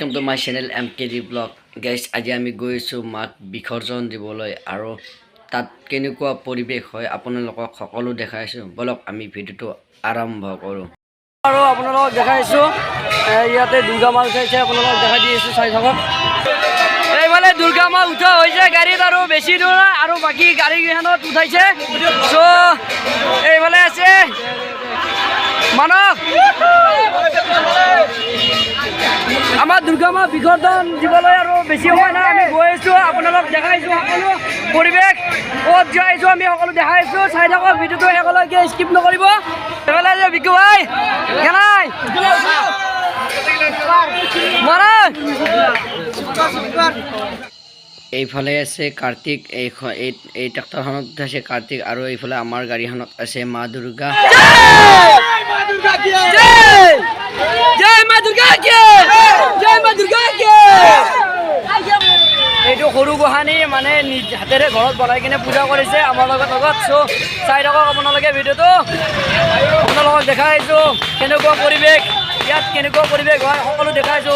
Welcome to my channel MKD Vlog. Guys, আজি আমি গৈছো মাক বিসৰ্জন দিবলৈ আৰু তাত কেনেকুৱা পৰিবেশ হয় আপোনালোকক সকলো দেখাইছো। বলক আমি ভিডিওটো আৰম্ভ কৰো। আৰু আপোনালোকক দেখাইছো ইয়াতে দুৰ্গা মা উঠাইছে, আপোনালোকক দেখাই দিছো চাই থাকক। এইফালে দুৰ্গা মা উঠা হৈছে গাড়ীত আৰু বেছি দূৰ আৰু বাকি গাড়ীখনত উঠাইছে। সো এইফালে আছে মানৱ আমাৰ দুৰ্গা মা বিসৰ্জন দিবলৈ আৰু বেছি সময় নাই, আমি গৈ আছো। আপোনালোক দেখাইছো সকলো পৰিৱেশ ক'ত যাইছো আমি সকলো দেখাইছো। চাই থাকক ভিডিঅ'টো শেষলৈকে স্কিপ নকৰিব। এইফালে যে বিকু ভাই কেনাই এইফালে আছে কাৰ্তিক, এই ট্ৰেক্টৰখনত আছে কাৰ্তিক আৰু এইফালে আমাৰ গাড়ীখনত আছে মা দুৰ্গা। এইটো সৰু গোহানি মানে নিজ হাতেৰে ঘৰত বনাই কিনে পূজা কৰিছে আমাৰ লগত। চ' চাই থাকক আপোনালোকে ভিডিঅ'টো। আপোনালোকক দেখাইছো কেনেকুৱা পৰিৱেশ, ইয়াত কেনেকুৱা পৰিৱেশ হয় সকলো দেখাইছো।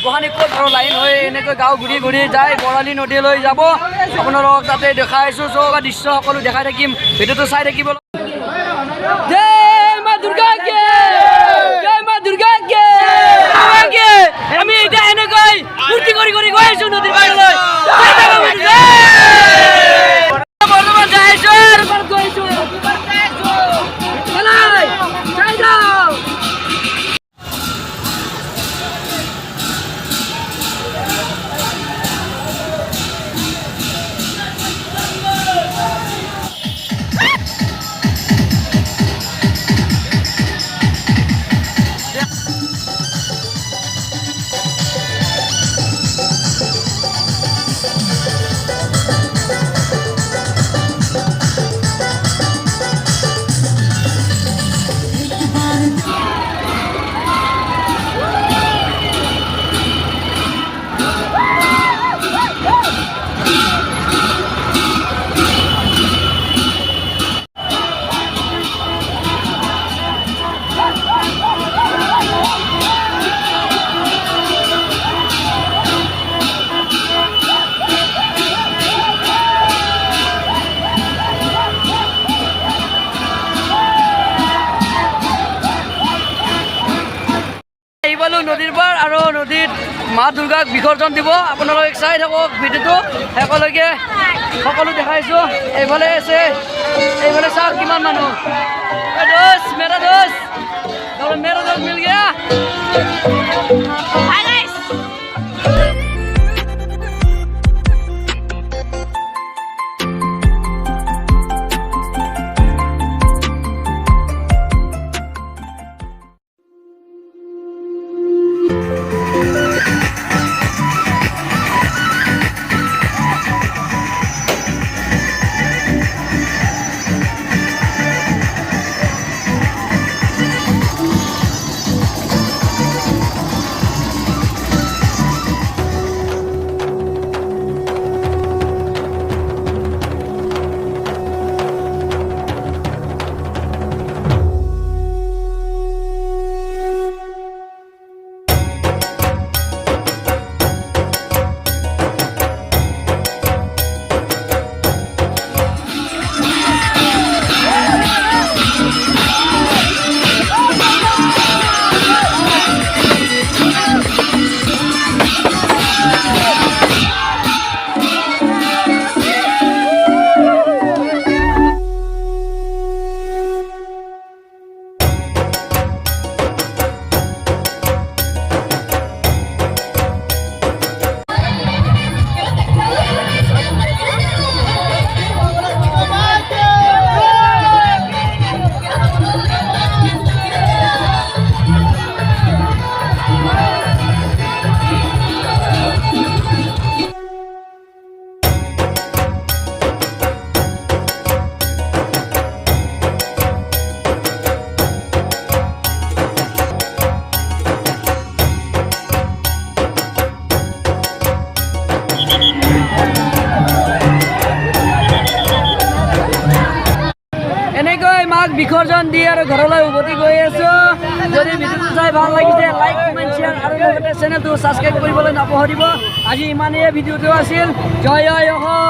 গোহানি ক'ত আৰু লাইন হৈ এনেকৈ গাঁও ঘূৰি ঘূৰি যায় বৰালি নদীলৈ যাব, আপোনালোকক তাতে দেখাইছো। চ' দৃশ্য সকলো দেখাই থাকিম, ভিডিঅ'টো চাই থাকিব। জয় মা দুৰ্গা কে, জয় মা দুৰ্গা কে। আমি এতিয়া এনেকৈ ফূৰ্তি কৰি কৰি গৈ আছো নদীৰ পাৰলৈ। বৰ্তমান যাই আছো আৰু গৈ আছো। নদীৰ পাৰ আৰু নদীত মা দুৰ্গাক বিসৰ্জন দিব। আপোনালোকে চাই থাকক ভিডিঅ'টো শেষলৈকে, সকলো দেখাইছো। এইফালে আছে, এইফালে চাওক কিমান মানুহ। মেৰা দোষ মিল গয়া। মাক বিসৰ্জন দি আৰু ঘৰলৈ উভতি গৈ আছো যদি ভিডিঅ'টো চাই ভাল লাগিছে লাইক কমেণ্ট শ্বেয়াৰ আৰু লগতে চেনেলটো ছাবস্ক্ৰাইব কৰিবলৈ নাপাহৰিব আজি ইমানেই ভিডিঅ'টো আছিল জয় জয় অসম